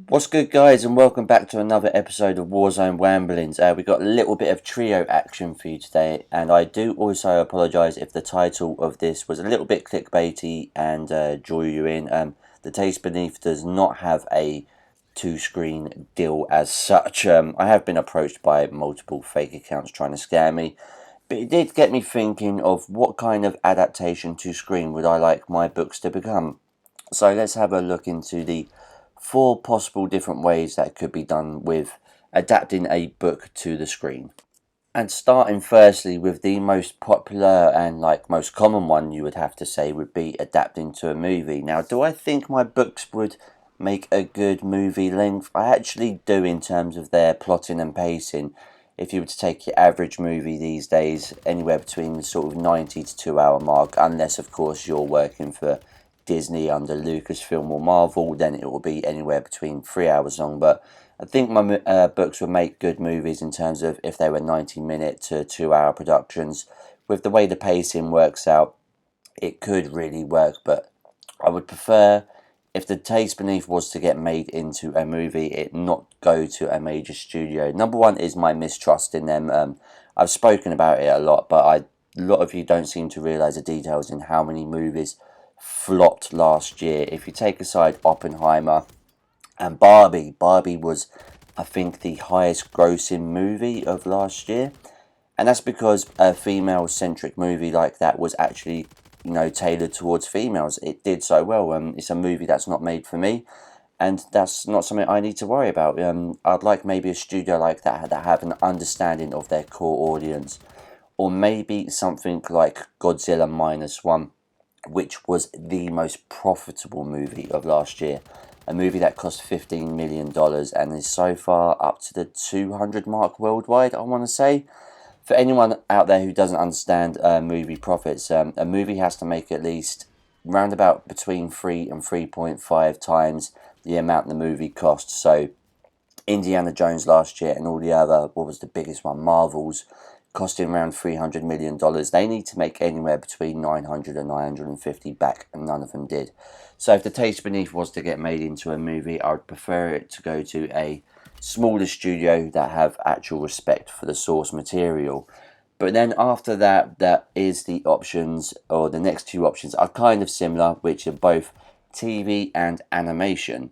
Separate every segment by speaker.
Speaker 1: What's good, guys, and welcome back to another episode of Warzone Wamblings. We got a little bit of trio action for you today, and I do also apologise if the title of this was a little bit clickbaity and draw you in. The Taste Beneath does not have a two-screen deal as such. I have been approached by multiple fake accounts trying to scare me, but it did get me thinking of what kind of adaptation to screen would I like my books to become. So let's have a look into the four possible different ways that could be done with adapting a book to the screen. And starting firstly with the most popular and most common one, you would have to say would be adapting to a movie. Now, do I think my books would make a good movie length? I actually do, in terms of their plotting and pacing. If you were to take your average movie these days, anywhere between the sort of 90 to 2 hour mark, unless of course you're working for Disney under Lucasfilm or Marvel, then it will be anywhere between 3 hours long. But I think my books would make good movies in terms of if they were 90-minute to 2 hour productions. With the way the pacing works out, it could really work, but I would prefer, if the Taste Beneath was to get made into a movie, it not go to a major studio. Number one is my mistrust in them. I've spoken about it a lot, but a lot of you don't seem to realise the details in how many movies flopped last year. If you take aside Oppenheimer and Barbie was, I think, the highest grossing movie of last year. And that's because a female centric movie like that was actually, tailored towards females. It did so well. It's a movie that's not made for me, and that's not something I need to worry about. I'd like maybe a studio like that have an understanding of their core audience, or maybe something like Godzilla Minus One, which was the most profitable movie of last year. A movie that cost $15 million and is so far up to the 200 mark worldwide, I want to say. For anyone out there who doesn't understand movie profits, a movie has to make at least round about between 3 and 3.5 times the amount the movie costs. So Indiana Jones last year and all the other, what was the biggest one, Marvel's, costing around $300 million. They need to make anywhere between 900 and 950 back, and none of them did. So if The Taste Beneath was to get made into a movie, I would prefer it to go to a smaller studio that have actual respect for the source material. But then after that, that is the options, or the next two options are kind of similar, which are both TV and animation.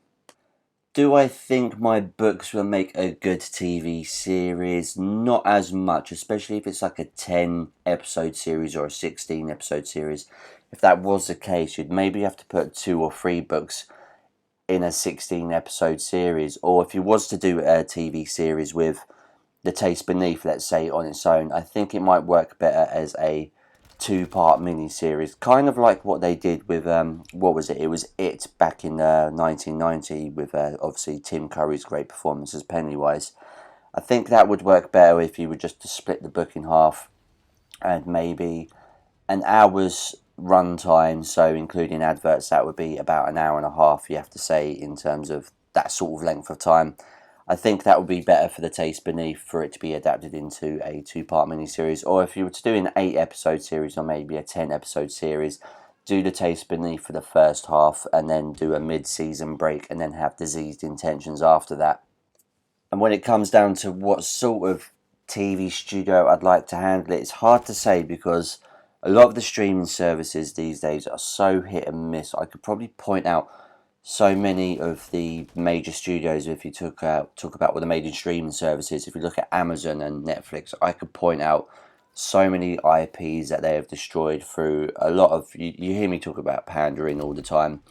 Speaker 1: Do I think my books will make a good TV series? Not as much, especially if it's like a 10 episode series or a 16 episode series. If that was the case, you'd maybe have to put two or three books in a 16 episode series. Or if you was to do a TV series with The Taste Beneath, let's say, on its own, I think it might work better as a two-part mini-series, kind of like what they did with what was it? It was It back in 1990 with obviously Tim Curry's great performance as Pennywise. I think that would work better if you were just to split the book in half and maybe an hour's runtime, so including adverts, that would be about an hour and a half, you have to say, in terms of that sort of length of time. I think that would be better for The Taste Beneath for it to be adapted into a two-part miniseries. Or if you were to do an 8 episode series or maybe a 10 episode series, do The Taste Beneath for the first half and then do a mid-season break and then have Diseased Intentions after that. And when it comes down to what sort of TV studio I'd like to handle it, it's hard to say because a lot of the streaming services these days are so hit and miss. I could probably point out so many of the major studios. If you talk about what the major streaming services, if you look at Amazon and Netflix, I could point out so many IPs that they have destroyed through a lot of. You hear me talk about pandering all the time,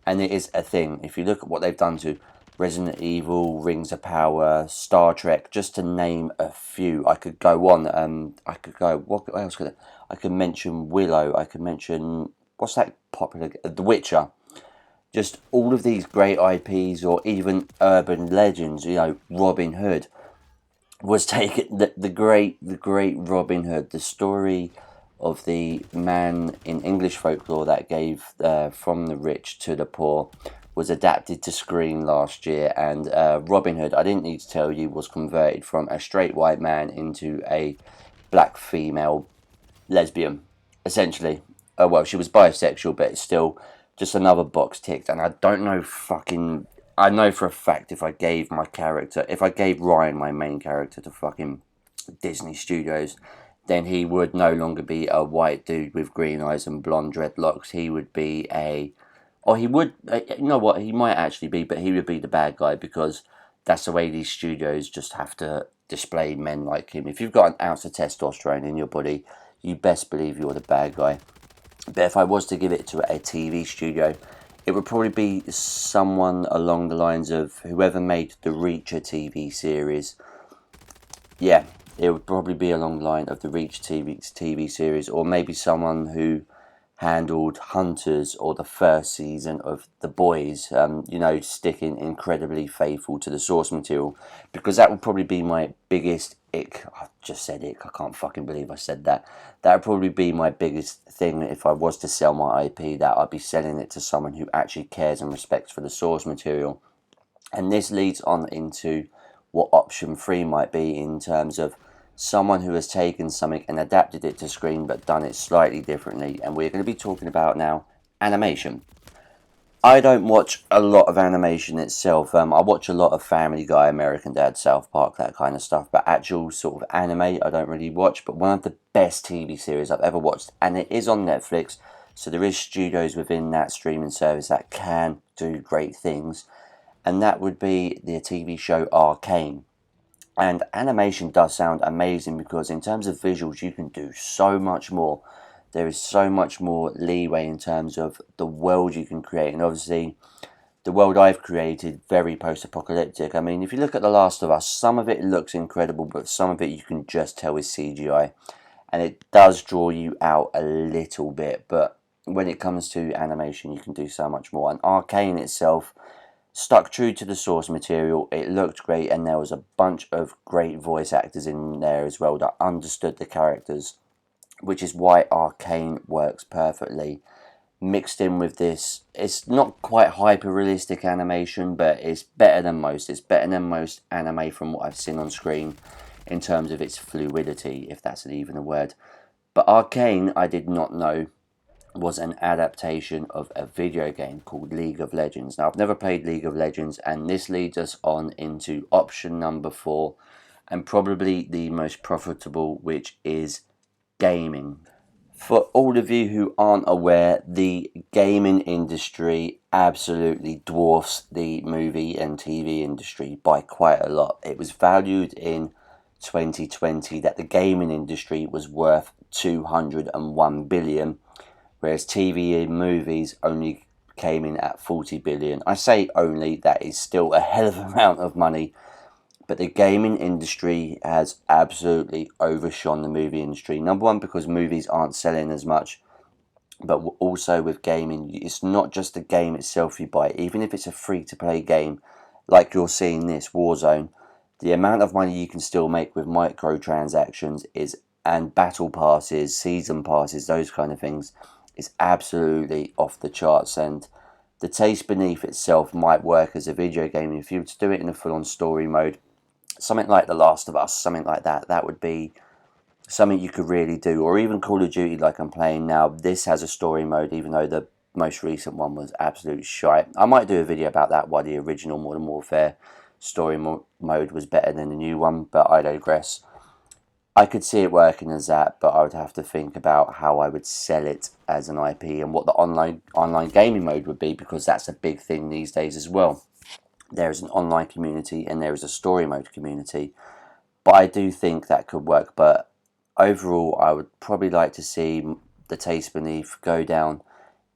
Speaker 1: and it is a thing. If you look at what they've done to Resident Evil, Rings of Power, Star Trek, just to name a few, I could go on. I could go. What else could I could mention? Willow. I could mention what's that popular? The Witcher. Just all of these great IPs, or even urban legends, Robin Hood was taken. The great Robin Hood, the story of the man in English folklore that gave from the rich to the poor, was adapted to screen last year. And Robin Hood, I didn't need to tell you, was converted from a straight white man into a black female lesbian, essentially. Well, she was bisexual, but it's still just another box ticked. And I don't know fucking I know for a fact if I gave Ryan, my main character, to fucking Disney Studios, then he would no longer be a white dude with green eyes and blonde dreadlocks. He would be you know what, he might actually be, but he would be the bad guy, because that's the way these studios just have to display men like him. If you've got an ounce of testosterone in your body, you best believe you're the bad guy. But if I was to give it to a TV studio, it would probably be someone along the lines of whoever made the Reacher TV series. Yeah, it would probably be along the line of the Reach TV series, or maybe someone who handled Hunters or the first season of The Boys, sticking incredibly faithful to the source material, because that would probably be my biggest ick. I just said ick, I can't fucking believe I said that. That would probably be my biggest thing if I was to sell my IP, that I'd be selling it to someone who actually cares and respects for the source material. And this leads on into what option 3 might be, in terms of someone who has taken something and adapted it to screen but done it slightly differently. And we're going to be talking about now animation. I don't watch a lot of animation itself. I watch a lot of Family Guy, American Dad, South Park, that kind of stuff. But actual sort of anime, I don't really watch. But one of the best TV series I've ever watched, and it is on Netflix, so there is studios within that streaming service that can do great things, and that would be the TV show Arcane. And animation does sound amazing, because in terms of visuals, you can do so much more. There is so much more leeway in terms of the world you can create. And obviously, the world I've created, very post-apocalyptic. I mean, if you look at The Last of Us, some of it looks incredible, but some of it you can just tell is CGI. And it does draw you out a little bit. But when it comes to animation, you can do so much more. And Arcane itself stuck true to the source material. It looked great, and there was a bunch of great voice actors in there as well that understood the characters, which is why Arcane works perfectly. Mixed in with this, it's not quite hyper-realistic animation, but it's better than most. It's better than most anime from what I've seen on screen in terms of its fluidity, if that's even a word. But Arcane, I did not know, was an adaptation of a video game called League of Legends. Now, I've never played League of Legends, and this leads us on into option number 4, and probably the most profitable, which is gaming. For all of you who aren't aware, the gaming industry absolutely dwarfs the movie and TV industry by quite a lot. It was valued in 2020 that the gaming industry was worth 201 billion, whereas TV and movies only came in at 40 billion. I say only, that is still a hell of an amount of money. But the gaming industry has absolutely overshone the movie industry. Number one, because movies aren't selling as much. But also with gaming, it's not just the game itself you buy. Even if it's a free-to-play game, like you're seeing this, Warzone, the amount of money you can still make with microtransactions and battle passes, season passes, those kind of things, is absolutely off the charts. And the Taste Beneath itself might work as a video game. If you were to do it in a full-on story mode, something like The Last of Us, something like that, that would be something you could really do. Or even Call of Duty, like I'm playing now. This has a story mode, even though the most recent one was absolute shite. I might do a video about that, why the original Modern Warfare story mode was better than the new one, but I digress. I could see it working as that, but I would have to think about how I would sell it as an IP and what the online gaming mode would be, because that's a big thing these days as well. There is an online community and there is a story mode community, but I do think that could work. But overall, I would probably like to see the Taste Beneath go down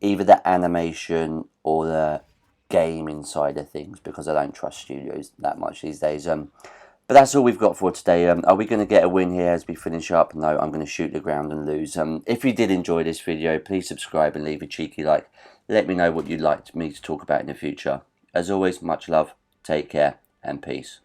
Speaker 1: either the animation or the gaming side of things, because I don't trust studios that much these days. But that's all we've got for today. Are we going to get a win here as we finish up? No, I'm going to shoot the ground and lose. If you did enjoy this video, please subscribe and leave a cheeky like. Let me know what you'd like me to talk about in the future. As always, much love, take care, and peace.